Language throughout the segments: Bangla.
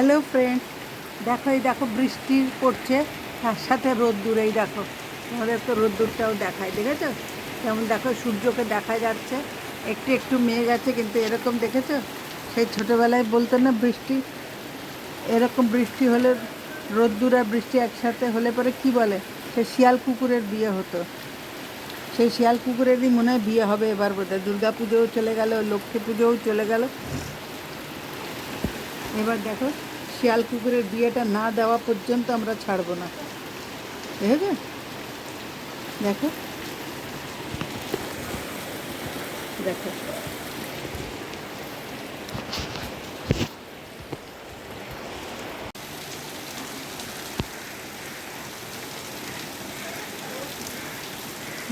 হ্যালো ফ্রেন্ড, দেখো বৃষ্টি পড়ছে, তার সাথে রোদ্দুর। এই দেখো, তোমাদের তো রোদ্দুরটাও দেখায়, দেখেছো? যেমন দেখো সূর্যকে দেখা যাচ্ছে, একটু একটু মেঘ আছে, কিন্তু এরকম দেখেছো? সেই ছোটোবেলায় বলতো না, বৃষ্টি এরকম বৃষ্টি হলে, রোদ্দুর আর বৃষ্টি একসাথে হলে পরে কি বলে? সে শিয়াল কুকুরের বিয়ে হতো। সেই শিয়াল কুকুরেরই মনে হয় বিয়ে হবে এবার বোধহয়। দুর্গা পুজোও চলে গেল, লক্ষ্মী পুজোও চলে গেল, এবার দেখো শিয়াল কুকুরের বিয়েটা না দেওয়া পর্যন্ত আমরা ছাড়বো না। দেখেছো? দেখো দেখো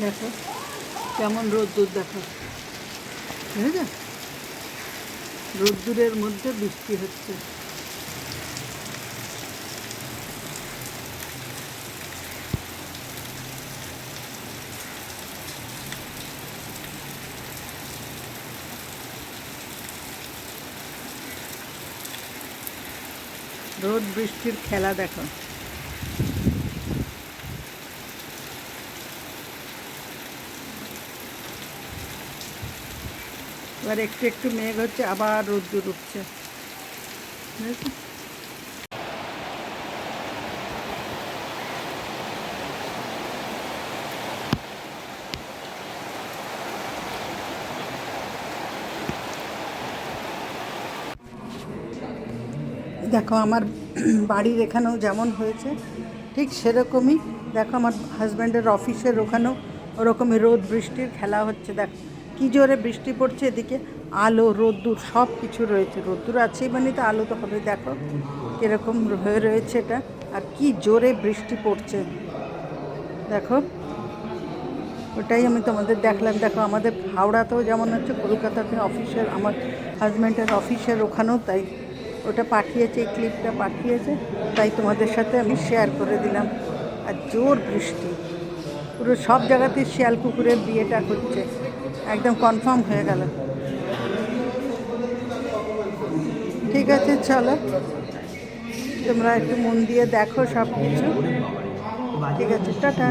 দেখো কেমন রোদ্দুর, দেখো দেখেছো? রোদ্দুরের মধ্যে বৃষ্টি হচ্ছে। রোদ বৃষ্টির খেলা দেখো। এবার একটু একটু মেঘ হচ্ছে, আবার রোদ্দুর উঠছে। দেখো আমার বাড়ির এখানেও যেমন হয়েছে ঠিক সেরকমই। দেখো আমার হাজব্যান্ডের অফিসের ওখানেও ওরকমই রোদ বৃষ্টির খেলা হচ্ছে। দেখো কী জোরে বৃষ্টি পড়ছে, এদিকে আলো রোদ্দুর সব কিছু রয়েছে। রোদ্দুর আছেই মানে তো আলো তো হবে। দেখো কীরকম হয়ে রয়েছে এটা, আর কি জোরে বৃষ্টি পড়ছে দেখো। ওটাই আমি তোমাদের দেখলাম। দেখো আমাদের হাওড়াতেও যেমন হচ্ছে, কলকাতাতে অফিসের, আমার হাজব্যান্ডের অফিসের ওখানেও তাই। ওটা পাঠিয়েছে, এই ক্লিপটা পাঠিয়েছে, তাই তোমাদের সাথে আমি শেয়ার করে দিলাম। আর জোর বৃষ্টি, পুরো সব জায়গাতেই শিয়াল কুকুরের বিয়েটা হচ্ছে, একদম কনফার্ম হয়ে গেল। ঠিক আছে, চলো তোমরা একটু মন দিয়ে দেখো সব কিছু। ঠিক আছে, টাটা।